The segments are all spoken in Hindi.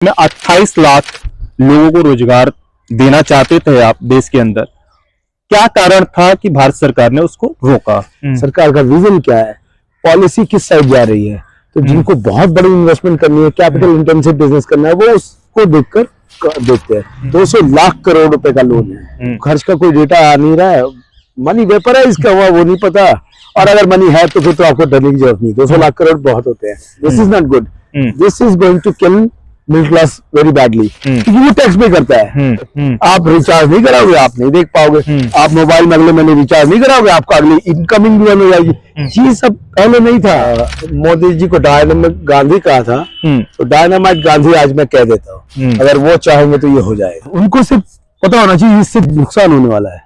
में 28 लाख लोगों को रोजगार देना चाहते थे आप देश के अंदर। क्या कारण था कि भारत सरकार ने उसको रोका? सरकार का विजन क्या है, पॉलिसी किस साइड जा रही है? तो जिनको बहुत बड़ी इन्वेस्टमेंट करनी है, कैपिटल इंटेंसिव बिजनेस करना है, वो उसको देखकर देखते हैं। 200 लाख करोड़ रुपए का लोन है, खर्च का कोई डेटा आ नहीं रहा है, मनी वेपराइज का हुआ वो नहीं पता, और अगर मनी है तो फिर तो आपको डरने की जरूरत नहीं। 200 लाख करोड़ बहुत होते हैं। This is not good, this is going to kill middle class very badly, क्योंकि वो टैक्स पे करता है। आप रिचार्ज नहीं कराओगे, आप नहीं देख पाओगे। आप मोबाइल में अगले महीने रिचार्ज नहीं कराओगे, आपका अगली इनकमिंग भी बंद हो जाएगी। ये सब पहले नहीं था। मोदी जी को डायनामाइट गांधी कहा था, तो डायनामाइट गांधी आज मैं कह देता हूँ, अगर वो चाहेंगे तो ये हो जाएगा। उनको सिर्फ पता होना चाहिए इससे नुकसान होने वाला है।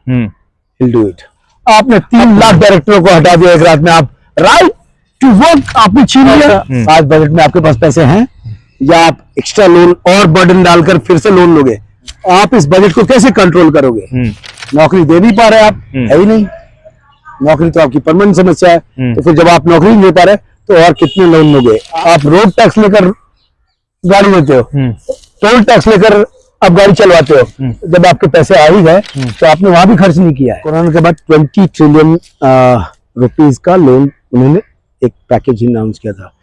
He'll do it. आपने 3 लाख डायरेक्टरों को हटा दिया एक रात में, आप राइट टू वर्क आपने छीन लिया। आज बजट में आपके पास पैसे हैं, या आप एक्स्ट्रा लोन और बर्डन डालकर फिर से लोन लोगे? आप इस बजट को कैसे कंट्रोल करोगे? नौकरी दे नहीं पा रहे आप, है ही नहीं नौकरी, तो आपकी परमानेंट समस्या है। तो फिर जब आप नौकरी नहीं दे पा रहे तो और कितने लोन लोगे? आप रोड टैक्स लेकर गाड़ी लेते हो, टोल टैक्स लेकर आप गाड़ी चलवाते हो, जब आपके पैसे आ ही गए तो आपने वहां भी खर्च नहीं किया है। कोरोना के बाद 20 ट्रिलियन रुपीज का लोन उन्होंने एक पैकेज अनाउंस किया था।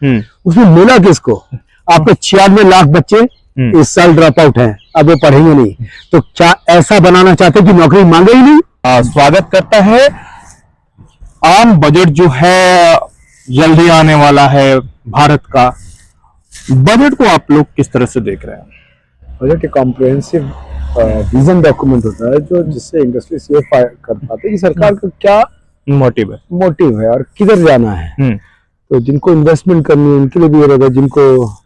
उसमें मिला किसको? आपके 96 लाख बच्चे इस साल ड्रॉप आउट हैं, अब वो पढ़ेंगे नहीं। तो क्या ऐसा बनाना चाहते कि नौकरी मांगे ही नहीं? स्वागत करता है। आम बजट जो है जल्दी आने वाला है भारत का, बजट को आप लोग किस तरह से देख रहे हैं? बजट एक कॉम्प्रिहेंसिव विजन डॉक्यूमेंट होता है, जो जिससे इंडस्ट्री से कर पाते हैं कि सरकार का क्या मोटिव है और किधर जाना है। तो जिनको इन्वेस्टमेंट करनी है उनके लिए भी ये रहेगा, जिनको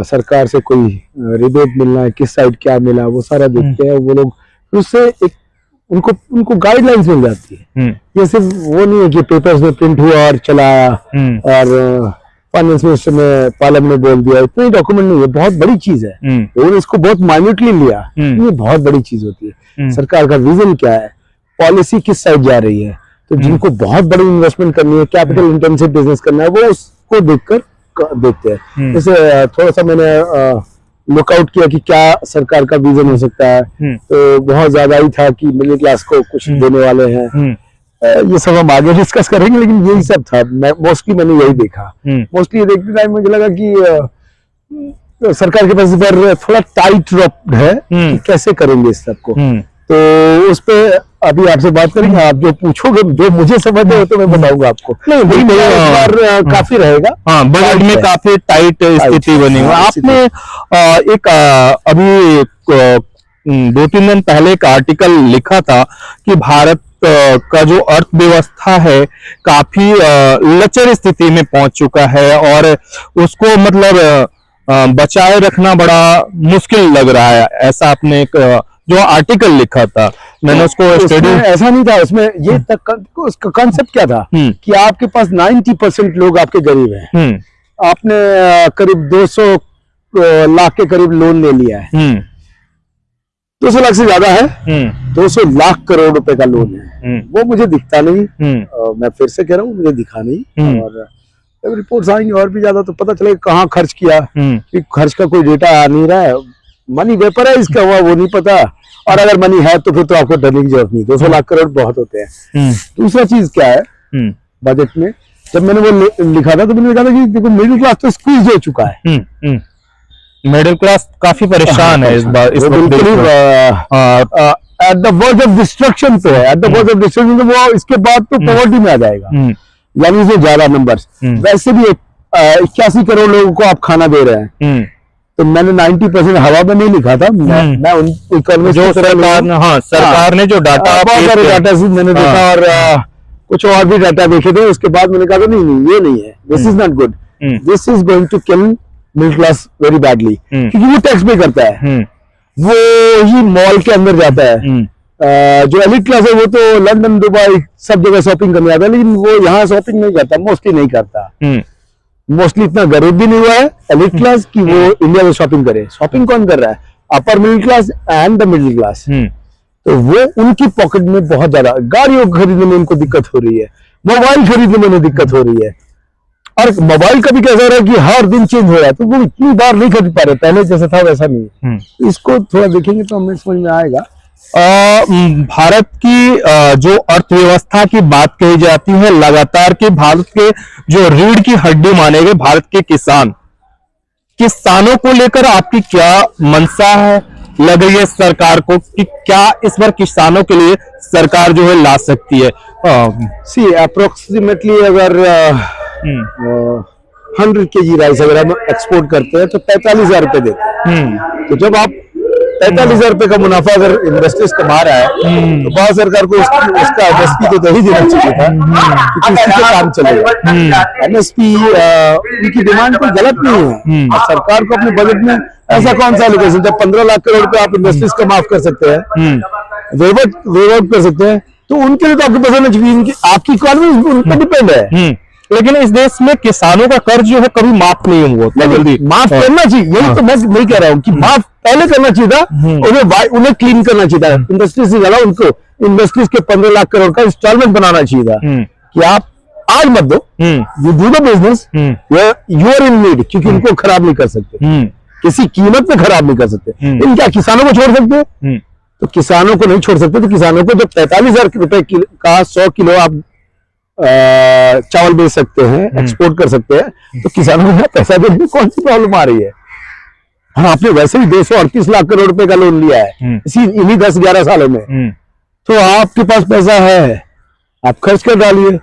सरकार से कोई रिबेट मिलना है, किस साइड क्या मिला, वो सारा देखते हैं वो लोग। उससे एक उनको गाइडलाइंस मिल जाती है। ये सिर्फ वो नहीं है कि पेपर्स में प्रिंट हुआ और चलाया और फाइनेंस मिनिस्टर ने पार्लियामेंट में बोल दिया, इतनी डॉक्यूमेंट नहीं है, बहुत बड़ी चीज है। लोगों ने इसको बहुत माइन्यूटली लिया, ये बहुत बड़ी चीज होती है। सरकार का विजन क्या है, पॉलिसी किस साइड जा रही है? तो जिनको बहुत बड़ी इन्वेस्टमेंट करनी है, कैपिटल इंटेंसिव बिजनेस करना है, वो उसको देखकर देखते हैं। जैसे थोड़ा सा मैंने लुकआउट किया कि क्या सरकार का विजन हो सकता है, तो बहुत ज्यादा ही था कि मिडिल क्लास को कुछ देने वाले हैं। ये सब हम आगे डिस्कस करेंगे, लेकिन यही सब था। मैंने यही देखा। मोस्टली ये देखते टाइम मुझे लगा कि सरकार के पास पर थोड़ा टाइट रॉप है कि कैसे करेंगे इस सब को। तो उस पे अभी आपसे बात करेंगे। आप जो पूछोगे, जो मुझे समझ हो तो मैं बताऊंगा आपको। नहीं, काफी रहेगा। हाँ, बजट में काफी टाइट स्थिति बनी हुई। आपने एक अभी 2-3 दिन पहले एक आर्टिकल लिखा था कि भारत का जो अर्थव्यवस्था है काफी लचर स्थिति में पहुंच चुका है और उसको मतलब बचाए रखना बड़ा मुश्किल लग रहा है। ऐसा आपने एक जो आर्टिकल लिखा था, मैंने उसको स्टडी। ऐसा नहीं था उसमें। ये उसका कॉन्सेप्ट क्या था कि आपके पास 90% लोग आपके गरीब हैं। आपने करीब 200 लाख के करीब लोन ले लिया है। 200 लाख से ज्यादा है, 200 लाख करोड़ रुपए का लोन है। वो मुझे दिखता नहीं। मैं फिर से कह रहा हूँ, मुझे दिखा नहीं। और जब रिपोर्ट्स आएंगे और भी ज्यादा तो पता चलेगा कहाँ खर्च किया, कि खर्च का कोई डेटा आ नहीं रहा है। मनी वेपराइज का हुआ वो नहीं पता, और अगर मनी है तो फिर तो आपको डरने की जरूरत नहीं। 200 लाख करोड़ बहुत होते हैं। दूसरा चीज क्या है, बजट में जब मैंने वो लिखा था तो मैंने कहा था कि देखो मिडिल क्लास तो स्क्वीज हो चुका है। मिडिल क्लास काफी परेशान है इस बार। At the verge of destruction पे है, at the verge of destruction. तो वो इसके बाद तो पॉवर्टी में आ जाएगा, यानी से ज्यादा नंबर्स। वैसे भी 81 करोड़ लोगों को आप खाना दे रहे हैं। तो मैंने 90% हवा में नहीं लिखा था। मैं उन जो सरकार ने जो डाटा मैंने देखा और कुछ और भी डाटा देखे थे, उसके बाद मैंने कहा था नहीं ये नहीं है, this is not good, this is going to kill middle class very badly, क्योंकि वो टैक्स पे करता है। वो ही मॉल के अंदर जाता है। जो एलिट क्लास है वो तो लंदन, दुबई सब जगह शॉपिंग करने जाता है, लेकिन वो यहाँ शॉपिंग नहीं करता, मोस्टली नहीं करता। मोस्टली इतना गरीब भी नहीं हुआ है एलिट क्लास कि वो इंडिया में शॉपिंग करे। शॉपिंग कौन कर रहा है? Upper middle class and the middle class. तो वो उनकी पॉकेट में बहुत ज्यादा, गाड़ियों खरीदने में उनको दिक्कत हो रही है, मोबाइल खरीदने में दिक्कत हो रही है। और मोबाइल का भी कैसा हो रहा है कि हर दिन चेंज हो रहा है, तो वो इतनी बार नहीं खरीद पा रहे, पहले जैसा था वैसा नहीं है। इसको थोड़ा देखेंगे तो हमें समझ में आएगा। भारत की जो अर्थव्यवस्था की बात कही जाती है लगातार, कि भारत के जो रीढ़ की हड्डी माने गए भारत के किसानों को लेकर आपकी क्या मंशा है, लग रही है सरकार को कि क्या इस बार किसानों के लिए सरकार जो है ला सकती है? सी अप्रोक्सीमेटली अगर 100 kg राइस अगर हम एक्सपोर्ट करते हैं तो 45,000 रुपए देते हैं। तो जब आप 45,000 रुपए का मुनाफा अगर इंडस्ट्रीज कमा रहा है तो भारत सरकार को उसका एमएसपी तो दे ही देना चाहिए था, क्योंकि इसी से काम चलेगा। एमएसपी उनकी डिमांड कोई गलत नहीं है, और सरकार को अपने बजट में ऐसा कौन सा एलोकेशन, जब 15 लाख करोड़ रुपए आप इंडस्ट्रीज को माफ कर सकते हैं, वेव आउट कर सकते हैं, तो उनके लिए तो आपके पास होना चाहिए। आपकी इकोनॉमी उन पर डिपेंड है। लेकिन इस देश में किसानों का कर्ज जो है कभी माफ नहीं हुआ, जल्दी माफ करना चाहिए, यही तो मैं नहीं कह रहा हूँ कि माफ पहले करना चाहिए था, उन्हें क्लीन करना चाहिए था। इंडस्ट्री से ज्यादा उनको इंडस्ट्रीज के 15 लाख करोड़ का इंस्टॉलमेंट बनाना चाहिए था कि आप आज मत दो, you do the business, you are in need, क्योंकि उनको खराब नहीं कर सकते, किसी कीमत में खराब नहीं कर सकते। लेकिन क्या किसानों को छोड़ सकते हैं? तो किसानों को नहीं छोड़ सकते। तो किसानों को जब 45,000 रुपए का 100 किलो आप चावल बेच सकते हैं, एक्सपोर्ट कर सकते हैं, तो किसानों को पैसा देने में कौन सी प्रॉब्लम आ रही है? हाँ, आपने वैसे ही 238 लाख करोड़ रुपए का लोन लिया है इन्हीं 10-11 सालों में, तो आपके पास पैसा है, आप खर्च कर डालिए।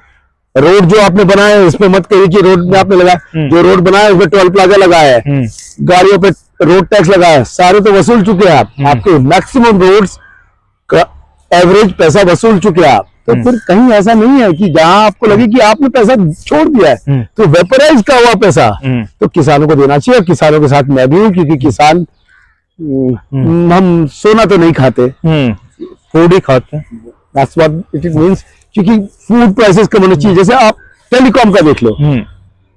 रोड जो आपने बनाया है इसमें मत कहिए कि रोड में आपने लगाया, जो रोड बनाया उसमें टोल प्लाजा लगाया है, गाड़ियों पे रोड टैक्स लगाया है, सारे तो वसूल चुके हैं आप, आपके मैक्सिमम रोड्स का एवरेज पैसा वसूल चुके हैं आप। तो फिर कहीं ऐसा नहीं है कि जहां आपको लगे कि आपने पैसा छोड़ दिया है तो वेपराइज का हुआ पैसा तो किसानों को देना चाहिए। और किसानों के साथ मैं भी हूँ, क्योंकि किसान हम सोना तो नहीं खाते, फूड ही खाते हैं, दैट्स व्हाट इट मींस, क्योंकि फूड प्राइसेस कम होने चाहिए। जैसे आप टेलीकॉम का देख लो,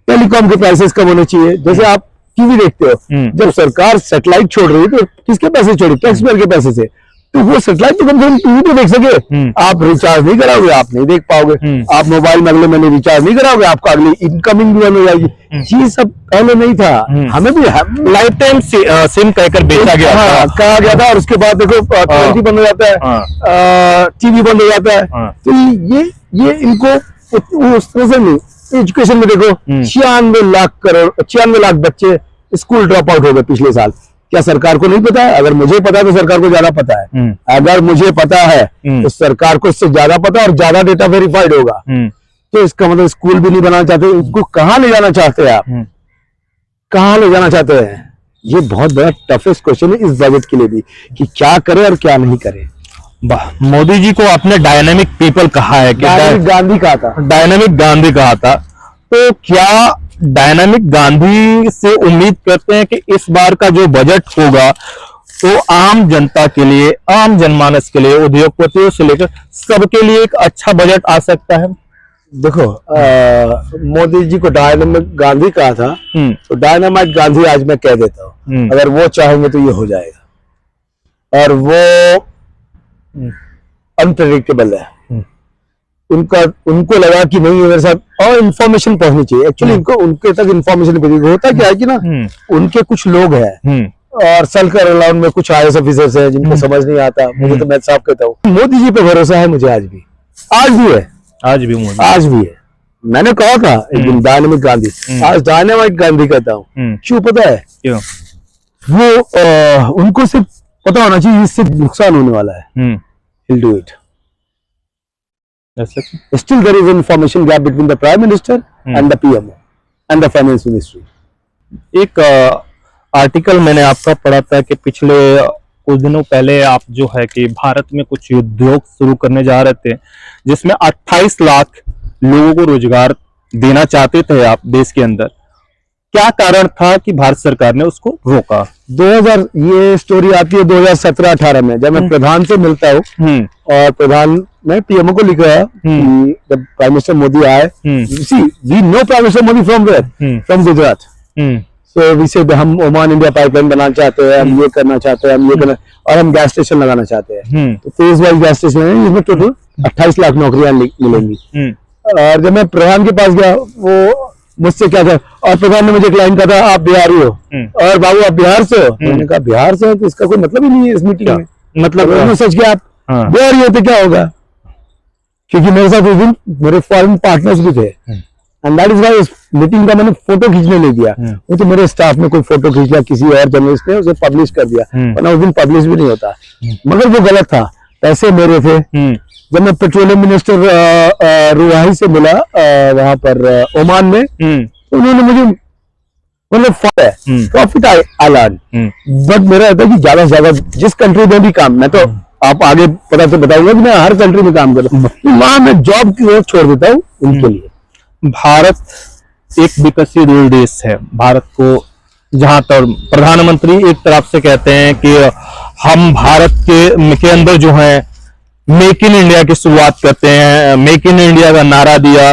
टेलीकॉम के प्राइसेस कम होने चाहिए। जैसे आप टीवी देखते हो, जब सरकार सैटेलाइट छोड़ रही है तो किसके पैसे छोड़ी? टैक्स पेयर के पैसे से। तो वो सैटेलाइट तो कम से कम टीवी तो देख सके। आप रिचार्ज नहीं कराओगे, आप नहीं देख पाओगे। आप मोबाइल में अगले महीने रिचार्ज नहीं कराओगे, आपको अगली इनकमिंग भी हो जाएगी। ये सब पहले नहीं था, हमें भी लाइफ टाइम सिम कहकर बेचा गया था, कहा गया था। और उसके बाद देखो 20 बंद हो जाता है, टीवी बंद हो जाता है। तो ये इनको उस तरह से नहीं। एजुकेशन में देखो 96 लाख बच्चे स्कूल ड्रॉप आउट हो गए पिछले साल। क्या सरकार को नहीं पता है? अगर मुझे पता है तो सरकार को ज्यादा पता है, अगर मुझे पता है तो सरकार को इससे ज्यादा पता है और ज्यादा डेटा वेरीफाइड होगा। तो इसका मतलब स्कूल भी नहीं बनाना चाहते। इसको कहाँ ले जाना चाहते हैं आप? कहाँ ले जाना चाहते हैं? ये बहुत बड़ा टफेस्ट क्वेश्चन है इस बजट के लिए भी, कि क्या करें और क्या नहीं करें। मोदी जी को आपने डायनामिक पीपल कहा है, डायनामिक गांधी कहा था, डायनामिक गांधी कहा था। तो क्या डायनामिक गांधी से उम्मीद करते हैं कि इस बार का जो बजट होगा तो आम जनता के लिए, आम जनमानस के लिए, उद्योगपतियों से लेकर सबके लिए एक अच्छा बजट आ सकता है? देखो, मोदी जी को डायनामिक गांधी कहा था, तो डायनामाइट गांधी आज मैं कह देता हूँ। अगर वो चाहेंगे तो ये हो जाएगा। और वो अनप्रेडिक्टेबल है। उनको लगा कि नहीं मेरे साथ और इन्फॉर्मेशन पहुंचनी चाहिए। एक्चुअली उनके तक इन्फॉर्मेशन नहीं पहुंची। होता क्या है कि ना, उनके कुछ लोग हैं और सर्कल अराउंड में कुछ IAS ऑफिसर्स हैं जिनको समझ नहीं आता। मुझे तो मैं साफ कहता हूँ, मोदी जी पे भरोसा है मुझे आज भी है, आज भी है। मैंने कहा था एक दिन डायनामिक गांधी, आज डायनामाइट गांधी कहता हूँ। क्यों पता है? वो उनको सिर्फ पता होना चाहिए इससे नुकसान होने वाला है। He'll do it. Still there is information gap between the Prime Minister and the PMO and the Finance Ministry. एक आर्टिकल मैंने आपका पढ़ा था कि पिछले कुछ दिनों पहले आप जो है कि भारत में कुछ उद्योग शुरू करने जा रहे थे जिसमें 28 लाख लोगों को रोजगार देना चाहते थे आप देश के अंदर। क्या कारण था कि भारत सरकार ने उसको रोका? 2000 ये स्टोरी आती है 2017-18 में, जब मैं प्रधान से मिलता हूँ और प्रधान ने पीएमओ को लिखा है कि जब प्राइम मिनिस्टर मोदी आए, see we know prime minister Modi from where, from Gujarat. So we say हम ओमान इंडिया पाइपलाइन बनाना चाहते हैं, हम ये करना चाहते हैं, हम ये करना, और हम गैस स्टेशन लगाना चाहते हैं। तो फेज वाइज गैस स्टेशन है, इसमें टोटल 28 लाख नौकरियां मिलेंगी। और जब मैं प्रधान के पास गया, वो मुझसे क्या था, और प्रधान ने मुझे क्लाइंट कहा था आप बिहारी हो, और बाबू आप बिहार से हो, मैंने कहा बिहार से हो तो इसका कोई मतलब ही नहीं है इस मीटिंग में, मतलब तो सच क्या आप बिहारी होते क्या होगा, क्योंकि मेरे साथ उस दिन मेरे फॉरेन पार्टनर्स भी थे, एंड दैट इज व्हाई इस मीटिंग का मैंने फोटो खींचने नहीं दिया। वो तो मेरे स्टाफ में कोई फोटो खींच लिया, किसी और जर्नलिस्ट ने उसे पब्लिश कर दिया, वरना उस दिन पब्लिश भी नहीं होता, मगर वो गलत था, पैसे मेरे थे। जब मैं पेट्रोलियम मिनिस्टर रुहाई से मिला वहां पर ओमान में, तो उन्होंने मुझे मतलब प्रॉफिट आई लर्न, बट मेरा रहता है कि ज्यादा से ज्यादा जिस कंट्री में भी काम, मैं तो आप आगे पता तो बताऊंगा कि मैं हर कंट्री में काम कर रहा हूँ, वहां मैं जॉब की ओर छोड़ देता हूँ उनके लिए। भारत एक विकसित देश है। भारत को जहां तक प्रधानमंत्री एक तरफ से कहते हैं कि हम भारत के अंदर जो है मेक इन इंडिया की शुरुआत करते हैं, मेक इन इंडिया का नारा दिया,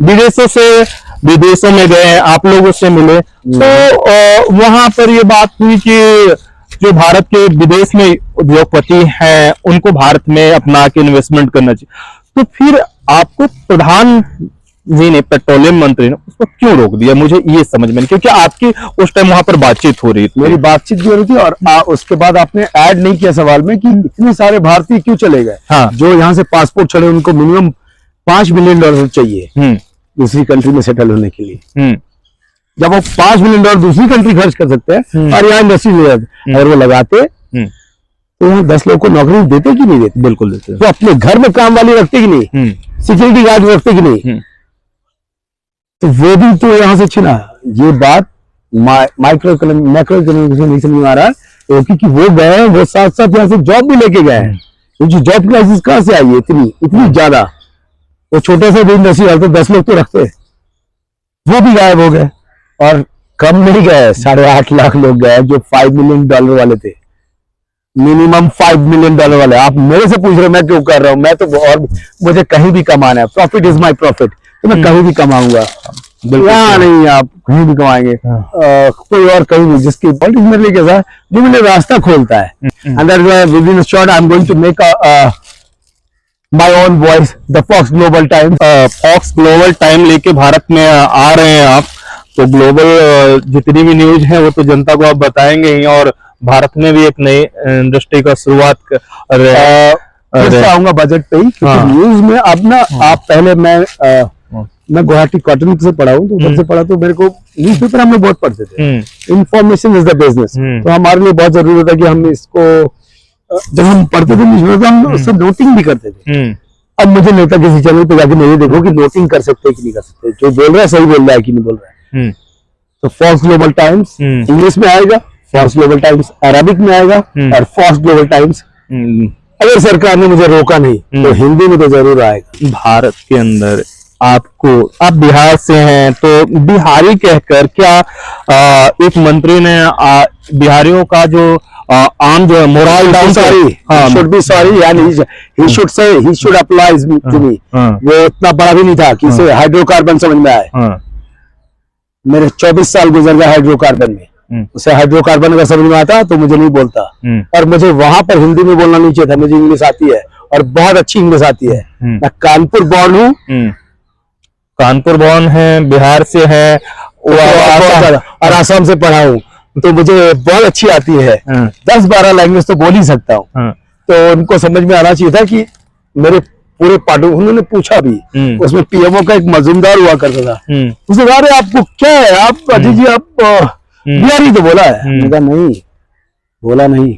विदेशों में गए, आप लोगों से मिले, तो वहां पर ये बात हुई कि जो भारत के विदेश में उद्योगपति हैं उनको भारत में अपना के इन्वेस्टमेंट करना चाहिए। तो फिर आपको प्रधान जी ने, पेट्रोलियम मंत्री ने उसको क्यों रोक दिया, मुझे ये समझ में नहीं, क्योंकि आपकी उस टाइम वहां पर बातचीत हो रही थी। मेरी बातचीत भी हो रही थी, और उसके बाद आपने ऐड नहीं किया सवाल में कि इतने सारे भारतीय क्यों चले गए। हाँ। जो यहाँ से पासपोर्ट चढ़े उनको मिनिमम $5 मिलियन चाहिए दूसरी कंट्री में सेटल होने के लिए। जब वो $5 मिलियन दूसरी कंट्री खर्च कर सकते हैं और यहाँ इंडस्ट्री ले जाते, अगर वो लगाते तो यहाँ 10 लोग को नौकरी देते कि नहीं देते? बिल्कुल देते। तो अपने घर में काम वाली रखते कि नहीं, सिक्योरिटी गार्ड रखते कि नहीं, तो वो भी तो यहाँ से छिना। ये बात मैक्रो इकोनॉमिक्स में नहीं समझ में आ रहा है, तो क्योंकि वो गए हैं, वो साथ साथ यहाँ से जॉब भी लेके गए हैं, क्योंकि जॉब क्राइसिस कहाँ से आई है इतनी ज्यादा। वो छोटे से भी इंडस्ट्री वाले 10 लोग तो रखते, वो भी गायब हो गए, और कम नहीं गए, 8.5 लाख लोग गए जो $5 मिलियन वाले थे, मिनिमम $5 मिलियन वाले। आप मेरे से पूछ रहे हो मैं क्यों कर रहा हूँ, मैं तो, और मुझे कहीं भी कमाना है, प्रॉफिट इज माई प्रॉफिट, तो मैं कहीं भी कमाऊंगा, यहाँ नहीं आप कहीं भी कमाएंगे, कोई और कहीं भी, जिसकी पॉलिटिक्स मेरे लिए कैसा है जो मुझे रास्ता खोलता है, and that is with in short I am going to make my own voice, the Fox global time. Fox global time लेके भारत में आ रहे हैं आप, तो ग्लोबल जितनी भी न्यूज है वो तो जनता को आप बताएंगे ही, और भारत में भी एक नई इंडस्ट्री का शुरुआत कर रहे हैं। आऊंगा बजट पे ही, क्योंकि न्यूज में अब ना आप पहले मैं गुवाहाटी कॉटन से पढ़ा हूँ, तो उधर से पढ़ा, तो मेरे को न्यूज़पेपर हम लोग बहुत पढ़ते थे। इंफॉर्मेशन इज द बिजनेस, तो हमारे लिए बहुत जरूरी होता है कि हम इसको, जब हम पढ़ते थे न्यूज़पेपर हम उससे नोटिंग भी करते थे। अब मुझे नहीं होता किसी चैनल पे जाके नहीं देखो कि नोटिंग कर सकते हैं कि नहीं कर सकते, जो बोल रहा है सही बोल रहा है कि नहीं बोल रहा है। तो फॉक्स ग्लोबल टाइम्स इंग्लिश में आएगा, फॉक्स ग्लोबल टाइम्स अरबिक में आएगा, और फॉक्स ग्लोबल टाइम्स अगर सरकार ने मुझे रोका नहीं तो हिंदी में तो जरूर आएगा। भारत के अंदर आपको, आप बिहार से हैं तो बिहारी कहकर क्या एक मंत्री ने बिहारियों का जो आम जो moral down, should be sorry, यानी he should say, he should apply to me, वो इतना बड़ा भी नहीं था कि इसे हाइड्रोकार्बन समझ में आए। मेरे 24 साल गुजर गए हाइड्रोकार्बन में, उसे हाइड्रोकार्बन अगर समझ में आता तो मुझे नहीं बोलता, और मुझे वहां पर हिंदी में बोलना नहीं चाहिए था, मुझे इंग्लिश आती है और बहुत अच्छी इंग्लिश आती है। मैं कानपुर बॉर्न हूँ, कानपुर बॉर्न है, बिहार से है, और आसाम से पढ़ा हूँ, तो मुझे बहुत अच्छी आती है, 10-12 लैंग्वेज तो बोल ही सकता हूँ। तो उनको समझ में आना चाहिए था कि मेरे पूरे पार्टी, उन्होंने पूछा भी, उसमें पीएमओ का एक मजूमदार हुआ करता था, उसने कहा अरे आपको क्या है, आप अजीत जी आप बिहारी तो बोला है, मैंने कहा नहीं बोला नहीं,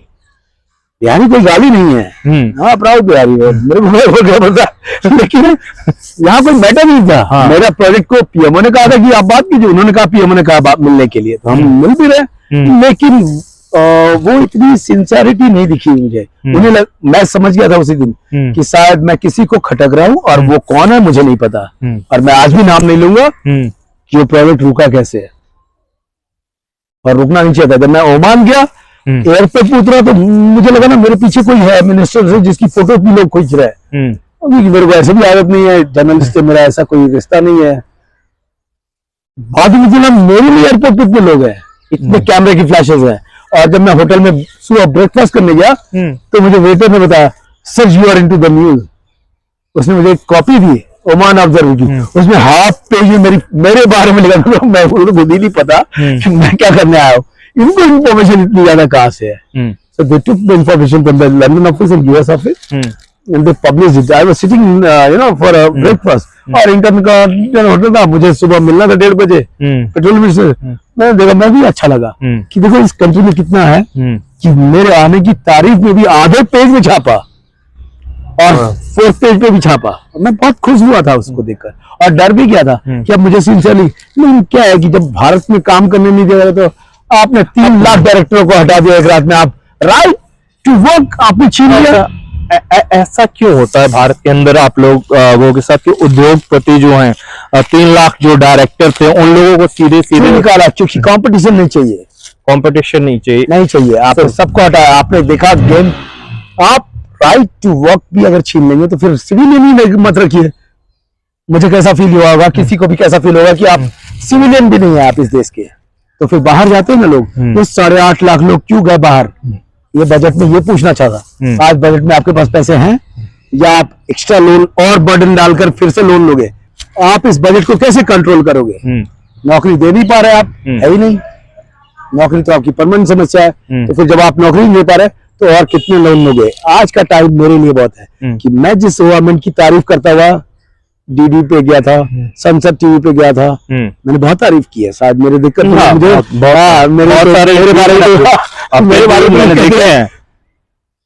बिहारी कोई गाली नहीं है, हाँ प्राउड बिहारी है, मेरे को क्या पता, लेकिन यहाँ कोई मैटर नहीं था। मेरा प्रोजेक्ट को पीएमओ ने कहा था कि आप बात कीजिए, उन्होंने कहा पीएमओ ने कहा बात मिलने के लिए, तो हम मिल भी रहे, लेकिन वो इतनी सिंसियरिटी नहीं दिखी मुझे। उन्हें मैं समझ गया था उसी दिन कि शायद मैं किसी को खटक रहा हूँ, और वो कौन है मुझे नहीं पता, और मैं आज भी नाम नहीं लूंगा कि वो प्रोजेक्ट रुका कैसे है, और रुकना नहीं चाहिए था। जब मैं ओमान गया, एयरपोर्ट पे उतरा, तो मुझे लगा ना मेरे पीछे कोई है मिनिस्टर से जिसकी फोटो भी लोग खींच रहे हैं, क्योंकि मेरे को ऐसे भी आदत नहीं है, जर्नलिस्ट से मेरा ऐसा कोई रिश्ता नहीं है। बाद में मुझे मेरे लिए एयरपोर्ट पे इतने लोग हैं, इतने कैमरे की फ्लैशेस हैं, और जब मैं होटल में सुबह ब्रेकफास्ट करने गया तो मुझे वेटर ने बताया sir you are into the news, उसने मुझे एक कॉपी दी, ओमान ऑब्जर्वर की, उसमें हाफ पेज में मेरे बारे में लिखा था। मैं खुद ही नहीं पता कि मैं क्या करने आया हूँ, इनको इन्फॉर्मेशन इतनी ज्यादा कहाँ से है। So they took the information from the London office and US office and they published it. I was sitting for a breakfast और इंटरनेट होटल था, मुझे सुबह मिलना था 1:30 बजे पेट्रोल पंप से। मैंने देखा, मैं भी अच्छा लगा कि देखो इस कंट्री में कितना है कि मेरे आने की तारीफ में भी आधे पेज में छापा और 4th पेज पे भी छापा। मैं बहुत खुश हुआ था उसको देखकर, और डर भी क्या था कि अब मुझे सिंसियरली, लेकिन क्या है कि जब भारत में काम करने नहीं दे रहे तो आपने 3 लाख डायरेक्टरों को हटा दिया एक रात में, आप राइट टू वर्क आपने छीन लिया। ऐसा क्यों होता है भारत के अंदर आप लोगों के साथ कि उद्योगपति जो हैं 3 लाख जो डायरेक्टर थे उन लोगों को सीधे सीधे निकाला? क्योंकि कंपटीशन नहीं चाहिए, कंपटीशन नहीं चाहिए आपने सबको हटाया। आपने देखा गेम, आप राइट टू वर्क भी अगर छीन लेंगे तो फिर सिविलियन ही मत रखिए। मुझे कैसा फील हुआ होगा, किसी को भी कैसा फील होगा कि आप सिविलियन भी नहीं है आप इस देश के, तो फिर बाहर जाते हैं ना लोग। तो 8.5 लाख लोग क्यों गए बाहर? ये बजट में ये पूछना चाहता। आज बजट में आपके पास पैसे हैं या आप एक्स्ट्रा लोन और बर्डन डालकर फिर से लोन लोगे? आप इस बजट को कैसे कंट्रोल करोगे? नौकरी दे नहीं पा रहे आप, है ही नहीं नौकरी, तो आपकी परमानेंट समस्या है। तो फिर जब आप नौकरी नहीं दे पा रहे तो और कितने लोन लोगे? आज का टाइम मेरे लिए बहुत है कि मैं जिस गवर्नमेंट की तारीफ करता हुआ डीडी पे गया था, संसद टीवी पे गया था, मैंने बहुत तारीफ की है। शायद मेरे दिक्कत मेरे बारे में देखे हैं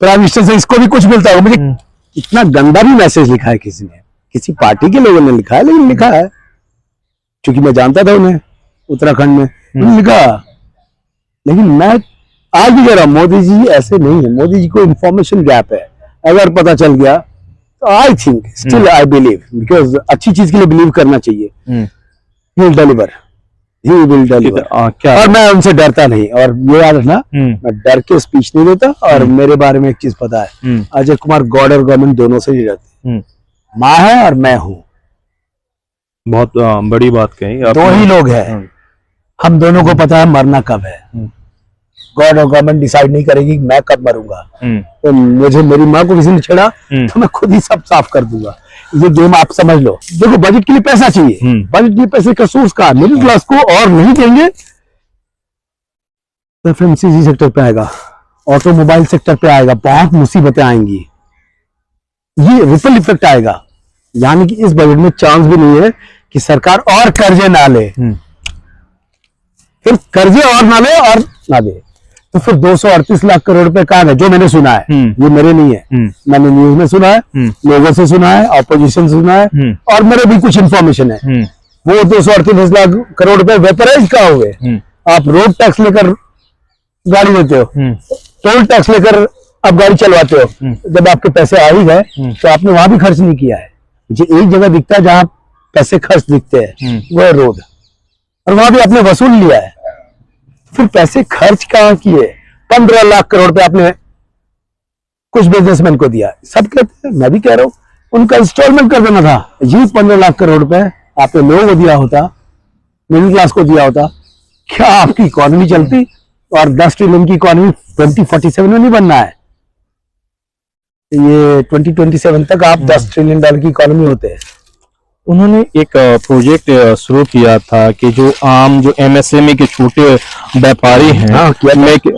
प्राइम मिनिस्टर से, इसको भी कुछ मिलता होगा। मुझे इतना गंदा भी मैसेज लिखा है किसी ने, किसी पार्टी के लोगों ने लिखा है, लेकिन लिखा है क्योंकि मैं जानता था उन्हें उत्तराखंड में, उन्होंने लिखा। लेकिन मैं आज भी कह रहा हूं, मोदी जी ऐसे नहीं है। मोदी जी को इंफॉर्मेशन गैप है। अगर पता चल गया तो I think still I believe, because अच्छी चीज के लिए बिलीव करना चाहिए। He will deliver, he will deliver. और मैं उनसे डरता नहीं, और ये याद रखना, मैं डर के स्पीच नहीं देता। और मेरे बारे में एक चीज पता है, अजय कुमार गॉड और गवर्नमेंट दोनों से ही डरते। माँ है और मैं हूँ, बहुत बड़ी बात कही। दो ही लोग हैं, हम दोनों को पता है मरना कब है। गॉड और गवर्नमेंट डिसाइड नहीं करेगी मैं कब मरूंगा। तो मुझे, मेरी माँ को किसी ने छेड़ा तो मैं खुद ही सब साफ कर दूंगा। ये गेम आप समझ लो। देखो, बजट के लिए पैसा चाहिए, बजट के लिए पैसे का सोर्स कहाँ? मिडिल क्लास को, और नहीं देंगे तो एफएमसीजी सेक्टर पे आएगा, ऑटोमोबाइल सेक्टर पे आएगा, बहुत मुसीबतें आएंगी, ये रिपल इफेक्ट आएगा। यानी कि इस बजट में चांस भी नहीं है कि सरकार और कर्जे ना ले, फिर कर्जे और ना ले और ना दे, तो फिर 238 लाख करोड़ रुपए कहाँ है? जो मैंने सुना है, ये मेरे नहीं है, मैंने न्यूज में सुना है, लोगों से सुना है, ऑपोजिशन से सुना है, और मेरे भी कुछ इन्फॉर्मेशन है। वो 238 लाख करोड़ रुपए वेपराइज कहाँ हुए? आप रोड टैक्स लेकर गाड़ी लेते हो, टोल टैक्स लेकर आप गाड़ी चलवाते हो, जब आपके पैसे आ ही गए तो आपने वहां भी खर्च नहीं किया है। मुझे एक जगह दिखता है जहां पैसे खर्च दिखते हैं, वो है रोड, और वहां भी आपने वसूल लिया है। फिर पैसे खर्च कहाँ किए? 15 लाख करोड़ रुपए आपने कुछ बिजनेसमैन को दिया। सब कहते हैं, मैं भी कह रहा हूं, उनका इंस्टॉलमेंट कर देना था। ये 15 लाख करोड़ रुपए आपने लोगों को दिया होता, मिडिल क्लास को दिया होता, क्या आपकी इकोनॉमी चलती? और 10 ट्रिलियन की इकोनॉमी 2047 में नहीं बनना है, ये 2027 तक आप 10 ट्रिलियन डॉलर की इकोनॉमी होते हैं। उन्होंने एक प्रोजेक्ट शुरू किया था कि जो आम जो एमएसएमई के छोटे व्यापारी हैं,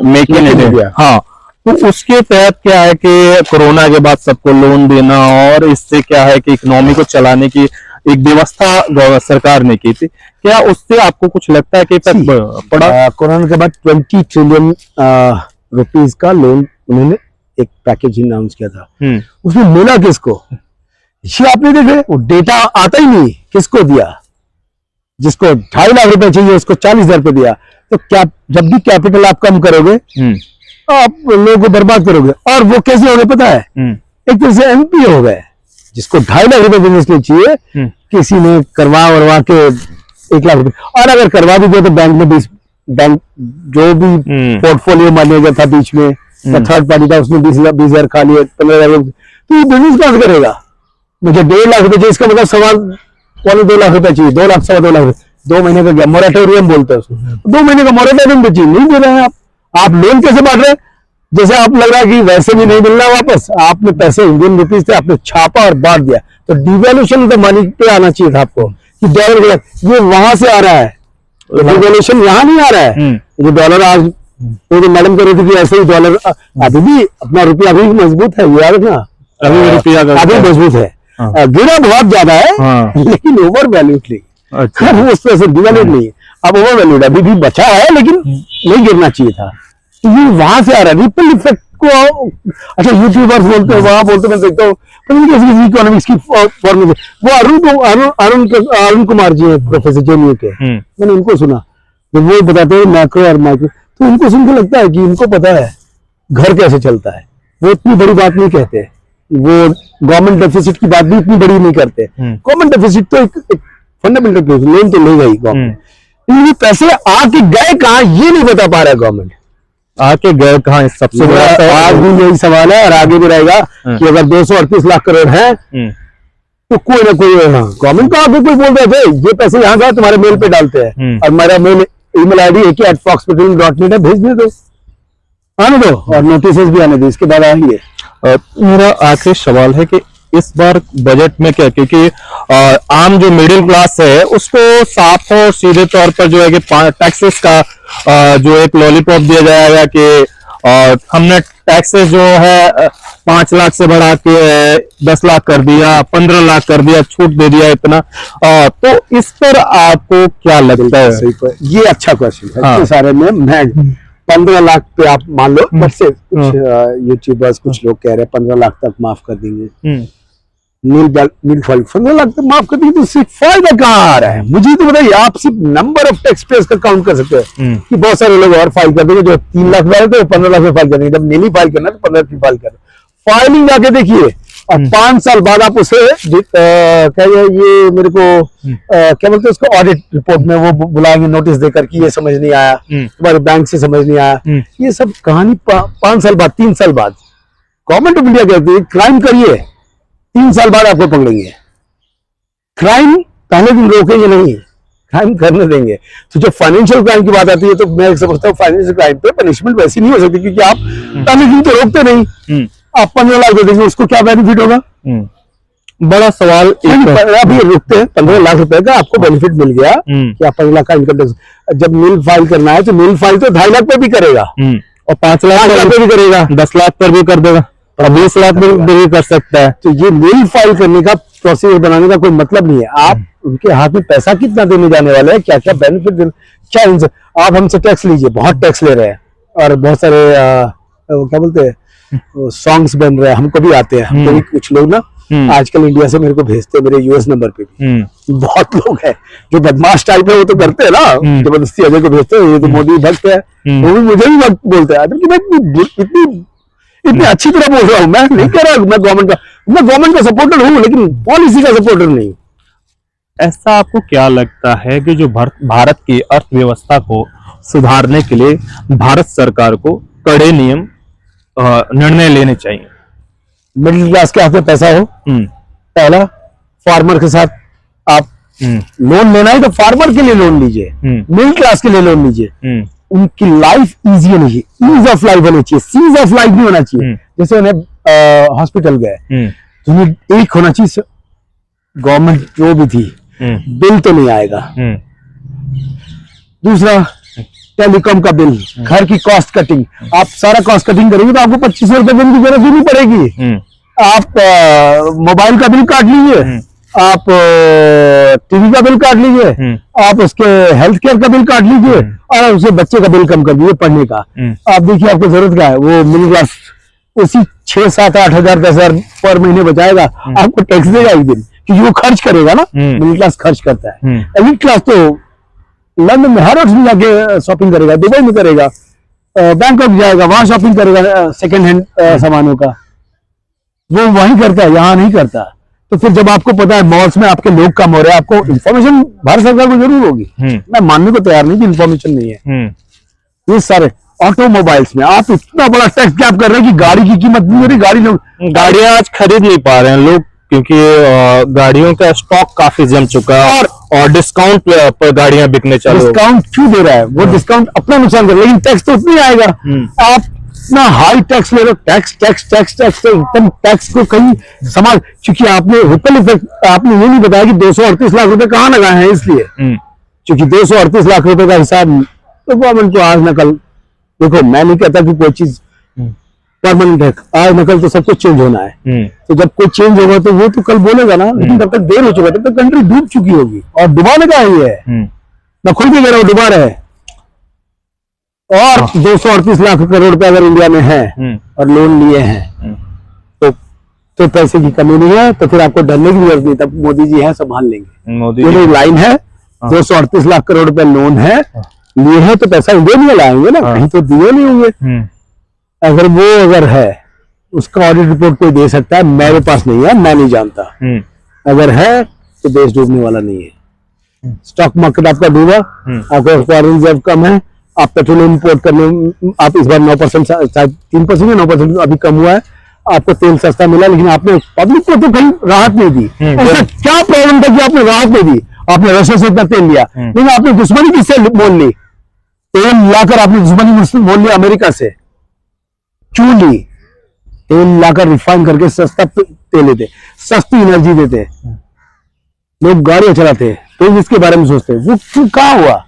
मेक इन इंडिया, हाँ, तो उसके तहत क्या है कि कोरोना के बाद सबको लोन देना, और इससे क्या है कि इकोनॉमी को चलाने की एक व्यवस्था सरकार ने की थी। क्या उससे आपको कुछ लगता है कि पड़ा? कोरोना के बाद 20 ट्रिलियन रुपीज का लोन उन्होंने एक पैकेज अनाउंस किया था। उसमें मिला किसको? ये आपने देखे, वो डेटा आता ही नहीं, किसको दिया? जिसको 2.5 लाख रुपए चाहिए उसको 40,000 रुपए दिया। तो क्या, जब भी कैपिटल आप कम करोगे आप लोगों को बर्बाद करोगे। और वो कैसे हो गए पता है? एक तरह से एमपी हो गए, जिसको 2.5 लाख रुपए बिजनेस के लिए चाहिए, किसी ने करवा वरवा के 1 लाख रुपए, और अगर करवा भी दिया तो बैंक में बैंक जो भी पोर्टफोलियो मैनेजर था बीच में, थर्ड पार्टी था, उसने 20,000 खा लिए, 15,000, तो ये बिजनेस कहां से करेगा? मुझे 1.5 लाख रुपए चाहिए, इसका मतलब 2.25 लाख रुपए चाहिए, 2 लाख 2.25 लाख, 2 महीने का गया, मोरेटोरियम बोलते हैं उसको, 2 महीने का मोरेटोरियम भी चाहिए, नहीं दे रहे हैं आप लोन कैसे बांट रहे हैं? जैसे आप लग रहा है कि वैसे भी नहीं मिल रहा वापस। आपने पैसे इंडियन रुपीज थे, आपने छापा और बांट दिया, तो डिवैल्यूएशन ऑफ द मनी पे आना चाहिए था आपको कि डॉलर, ये वहां से आ रहा है, डिवैल्यूएशन यहाँ नहीं आ रहा है। ये डॉलर आज तो मैडम कह रही थी कि ऐसे ही डॉलर अभी भी अपना रुपया अभी भी मजबूत है, याद रखना, अभी रुपया अभी मजबूत है। गिरा बहुत ज्यादा है लेकिन ओवर वैल्यूड नहीं। अच्छा, उस तरह से डिवैल्यूड नहीं है, अब ओवर वैल्यूड अभी भी बचा है लेकिन नहीं गिरना चाहिए था। तो ये वहां से आ रहा है रिपल इफेक्ट को। अच्छा, यूट्यूबर्स बोलते हैं, वहां बोलते, मैं देखता हूँ इकोनॉमिक्स की फॉर्मूले, वो अरुण कुमार जी है, प्रोफेसर जेएनयू के, मैंने उनको सुना तो वो बताते हैं मैक्रो और माइक्रो, तो उनको सुन के लगता है कि इनको पता है घर कैसे चलता है। वो इतनी बड़ी बात नहीं कहते, वो गवर्नमेंट डेफिसिट की बात भी इतनी बड़ी नहीं करते। गवर्नमेंट डेफिसिट तो एक फंडामेंटल लोन तो ले गई गवर्नमेंट, लेकिन ये पैसे आके गए कहाँ ये नहीं बता पा रहा है गवर्नमेंट। आके गए कहाँ, सबसे बड़ा आज भी यही सवाल है और आगे भी रहेगा कि अगर 238 लाख करोड़ है तो कोई ना कोई गवर्नमेंट को आगे कोई बोल रहे थे ये पैसे यहाँ गए, तुम्हारे मेल पे डालते हैं और मेरा मेल ईमेल आईडी है कि @foxpetroleum.net है, भेज दे दो, आने दो और नोटिस भी आने दो, इसके बाद आएंगे। मेरा आखिरी सवाल है कि इस बार बजट में क्या, क्योंकि आम जो मिडिल क्लास है उसको साफ और सीधे तौर पर जो है कि टैक्सेस का जो एक लॉलीपॉप दिया जाएगा कि हमने टैक्सेस जो है 5 लाख से बढ़ा के 10 लाख कर दिया, 15 लाख कर दिया, छूट दे दिया इतना, तो इस पर आपको क्या लगता है? ये अच्छा क्वेश्चन है। सारे में मैं 15 लाख पे आप मान लो, बट से कुछ यूट्यूबर्स कुछ लोग कह रहे हैं 15 लाख तक माफ कर देंगे, नील फाइल 15 लाख तक माफ कर देंगे, तो सिर्फ फायदा कहाँ आ रहा है मुझे तो बताइए। आप सिर्फ नंबर ऑफ टैक्स पेयर्स का काउंट कर सकते हैं कि बहुत सारे लोग और फाइल कर देंगे, जो 3 लाख वाले थे 15 लाख में फाइल करेंगे, जब नीली फाइल करना तो 15 की फाइल कर, फाइलिंग जाके देखिए और 5 साल बाद आप उसे क्या ये मेरे को क्या बोलते हैं उसको, ऑडिट रिपोर्ट में वो बुलाएंगे नोटिस देकर कि ये समझ नहीं आया, तुम्हारे बैंक से समझ नहीं आया, ये सब कहानी 5 साल बाद 3 साल बाद। गवर्नमेंट ऑफ इंडिया कहती है क्राइम करिए, 3 साल बाद आपको पकड़ेंगे। क्राइम पहले दिन रोकेंगे नहीं, क्राइम करने देंगे। तो जब फाइनेंशियल क्राइम की बात आती है तो मैं समझता हूँ फाइनेंशियल क्राइम पे पनिशमेंट वैसी नहीं हो सकती, क्योंकि आप पहले दिन तो रोकते नहीं, आप 15 लाख दे देंगे, उसको क्या बेनिफिट होगा? बड़ा सवाल। अभी रुकते हैं 15 लाख रुपए का आपको बेनिफिट मिल गया कि आप 15 लाख का इनकम टैक्स, जब नील फाइल करना है तो नील फाइल तो 2.5 लाख पे भी करेगा और 5 लाख पे भी करेगा, 10 लाख पर भी कर देगा, 20 लाख पर भी कर सकता है। तो ये नील फाइल करने का प्रोसीजर बनाने का कोई मतलब नहीं है। आप उनके हाथ में पैसा कितना देने जाने वाले हैं, क्या क्या बेनिफिट देने, क्या इनसे आप हमसे टैक्स लीजिए, बहुत टैक्स ले रहे हैं और बहुत सारे क्या बोलते हैं सॉन्ग्स बन रहे हैं, हमको भी आते हैं, हमको भी कुछ लोग ना आजकल इंडिया से मेरे को भेजते हैं, मेरे यूएस नंबर पे भी बहुत लोग हैं जो बदमाश टाइप है, वो तो करते हैं ना, जबरदस्ती अजय को भेजते हैं, ये तो मोदी भक्त है, वो भी मुझे भी भक्त बोलते हैं कि मैं इतनी अच्छी तरह बोल रहा हूँ, मैं नहीं कह रहा मैं गवर्नमेंट का सपोर्टर हूँ लेकिन पॉलिसी का सपोर्टर नहीं। ऐसा आपको क्या लगता है कि जो भारत की अर्थव्यवस्था को सुधारने के लिए भारत सरकार को कड़े नियम निर्णय लेने चाहिए? मिडिल क्लास के हाथ में पैसा हो, पहला फार्मर के साथ आप लोन लेना है तो फार्मर के लिए लोन लीजिए, मिडिल क्लास के लिए लोन लीजिए, उनकी लाइफ इजी होनी चाहिए, ईज ऑफ लाइफ होनी चाहिए, सीज ऑफ लाइफ नहीं होना चाहिए। जैसे उन्हें हॉस्पिटल गए तो उन्हें एक होना चाहिए, गवर्नमेंट जो भी थी बिल तो नहीं आएगा, दूसरा टेलीकॉम का बिल, घर की कॉस्ट कटिंग, आप सारा कॉस्ट कटिंग करेंगे तो आपको 2500 रुपए देने की जरूरत ही नहीं पड़ेगी, आप मोबाइल का बिल काट लीजिए, आप टीवी का बिल काट लीजिए, आप उसके हेल्थ केयर का बिल काट लीजिए और उसके बच्चे का बिल कम कर दीजिए पढ़ने का। आप देखिए आपको जरूरत क्या है, वो मिडिल क्लास उसी 6, 7, 8 हजार 10 हजार पर महीने बचाएगा, आपको टैक्स देगा एक दिन, क्योंकि वो खर्च करेगा ना, मिडिल क्लास खर्च करता है। एलिट क्लास तो लंदन में हर में जाके शॉपिंग करेगा, दुबई में करेगा, बैंकॉक जाएगा, वहां शॉपिंग करेगा सेकेंड हैंड सामानों का, वो वहीं करता है, यहाँ नहीं करता। तो फिर जब आपको पता है मॉल्स में आपके लोग कम हो रहे हैं, आपको इन्फॉर्मेशन भारत सरकार को जरूर होगी, मैं मानने को तैयार नहीं कि इन्फॉर्मेशन नहीं है। ये सारे ऑटोमोबाइल्स में आप इतना बड़ा टैक्स गैप कर रहे हैं कि गाड़ी की कीमत नहीं हो रही, गाड़ियां आज खरीद नहीं पा रहे हैं लोग, क्योंकि गाड़ियों का स्टॉक काफी जम चुका है और डिस्काउंट पर गाड़ियां बिकने चालू। डिस्काउंट क्यों दे रहा है? वो डिस्काउंट अपना नुकसान कर, लेकिन टैक्स तो उतना ही आएगा। आप इतना हाई टैक्स ले लो, टैक्स टैक्स टैक्स टैक्स एकदम टैक्स को कहीं समाज, क्योंकि आपने रिपल इफेक्ट आपने ये नहीं बताया कि 238 लाख रुपए कहाँ लगाए हैं, इसलिए क्योंकि 238 लाख रुपए का हिसाब तो गवर्नमेंट को आज नकल, देखो मैं नहीं कहता कि कोई चीज परमानेंट है, आज नकल तो सब कुछ चेंज होना है, तो जब कोई चेंज होगा तो वो तो कल बोलेगा ना, लेकिन तब तक देर हो चुका, तब तक कंट्री डूब चुकी होगी। और डुबाने का ही है, मैं खुद भी कह रहा हूँ डुबा रहे। और 238 लाख करोड़ रुपए अगर इंडिया में है और लोन लिए हैं तो पैसे की कमी नहीं है, तो फिर आपको डरने की जरूरत नहीं, तब मोदी जी है संभाल लेंगे। मोदी ये लाइन है, 238 लाख करोड़ रुपए लोन है, लिए हैं तो पैसा इंडिया में लाएंगे ना, कहीं तो दिए नहीं होंगे। अगर वो है उसका ऑडिट रिपोर्ट कोई दे सकता है, मेरे पास नहीं है, मैं नहीं जानता। अगर है तो देश डूबने वाला नहीं है। स्टॉक मार्केट आपका डूबा, आपका फॉरेन रिजर्व कम है, आप पेट्रोल इंपोर्ट करने, आप इस बार 9% 3% या 9% अभी कम हुआ है, आपको तेल सस्ता मिला, लेकिन आपने पब्लिक को तो कहीं राहत नहीं दी। ऐसा क्या प्रॉब्लम था कि आपने राहत नहीं दी? आपने रशिया से इतना तेल लिया, लेकिन आपने दुश्मनी किससे मोल ली? तेल लाकर आपने दुश्मनी मोल लिया अमेरिका से। क्यों ली? तेल लाकर रिफाइन करके सस्ता तेल लेते, सस्ती एनर्जी देते, लोग गाड़ियां चलाते, तो इसके बारे में सोचते, वो क्यों कहाँ हुआ?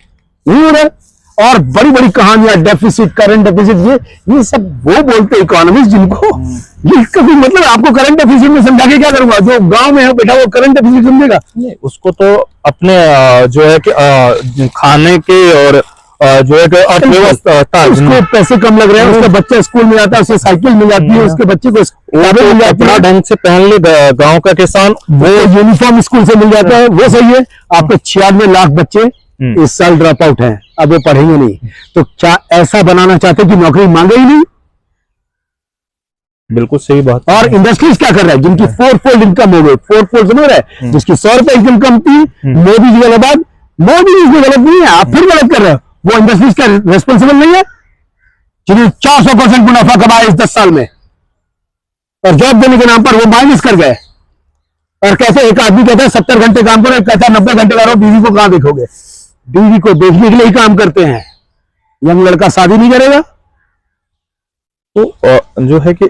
नहीं हो रहा। और बड़ी बड़ी कहानियां, डेफिसिट, करंट डेफिसिट, ये सब वो बोलते इकोनॉमिस्ट जिनको ये कभी मतलब आपको करंट डेफिसिट में समझा के क्या करूंगा? जो गांव में है बेटा वो करंट डेफिसिट समझेगा? उसको तो अपने जो है कि खाने के और जो है कि अर्थव्यवस्था, उसको पैसे कम लग रहे हैं, उसका बच्चा स्कूल में जाता है, उसे साइकिल मिल जाती है, उसके बच्चे को अपना ढंग से पहन ले गाँव का किसान, वो यूनिफॉर्म स्कूल से मिल जाता है, वो सही है। आपके 96 लाख बच्चे इस साल ड्रॉप आउट हैं, अब वो पढ़ेंगे नहीं, तो क्या ऐसा बनाना चाहते कि नौकरी मांगे ही नहीं? बिल्कुल सही बात। और इंडस्ट्रीज क्या कर रहा है, जिनकी 4-fold इनकम हो गई, 4-fold समझ रहे हैं, जिसकी 100 रुपए इनकम थी, मोदी जी के बाद, मोदी जी गलत नहीं है, आप फिर गलत कर रहे हो। वो इंडस्ट्रीज क्या रेस्पॉन्सिबल नहीं है जिन्हें 400% मुनाफा कमाया इस 10 साल में, और जॉब देने के नाम पर वो माइनस कर गए। और कैसे एक आदमी कहता है 70 घंटे काम करो, कहता है 90 घंटे करो, बीवी को कहां देखोगे? बीवी को देखने के लिए ही काम करते हैं। यंग लड़का शादी नहीं करेगा। तो जो है कि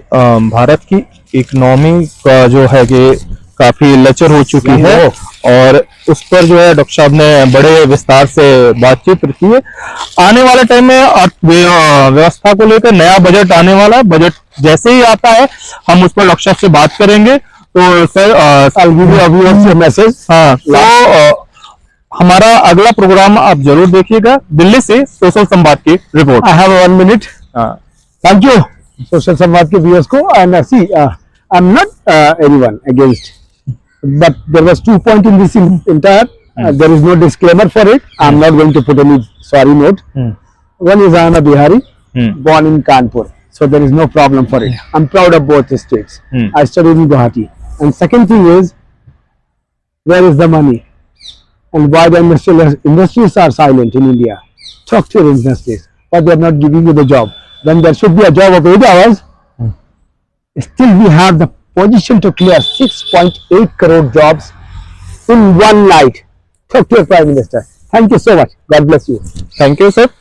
भारत की इकोनॉमी का जो है कि काफी लचर हो चुकी है, और उस पर जो है डॉक्टर साहब ने बड़े विस्तार से बातचीत की है। आने वाले टाइम में अर्थव्यवस्था को लेकर नया बजट आने वाला है, बजट जैसे ही आता है हम उस पर डॉक्टर साहब से बात करेंगे। तो सर मैसेज, हाँ, तो हमारा अगला प्रोग्राम आप जरूर देखिएगा। दिल्ली से सोशल संवाद की report. I have 1 minute. Thank you social Samvad के व्यूअर्स को। And see I am not anyone against, but there was 2 points in this entire. There is no disclaimer for it. I'm not going to put any sorry note. One is I am a Bihari, born in Kanpur, so there is no problem for it. I'm proud of both states. I studied in Guwahati. And second thing is, where is the money? And why the industries are silent in India? Talk to your industries, but they are not giving you the job. When there should be a job of 8 hours, still we have the position to clear 6.8 crore jobs in one night. Talk to your Prime Minister. Thank you so much. God bless you. Thank you, sir.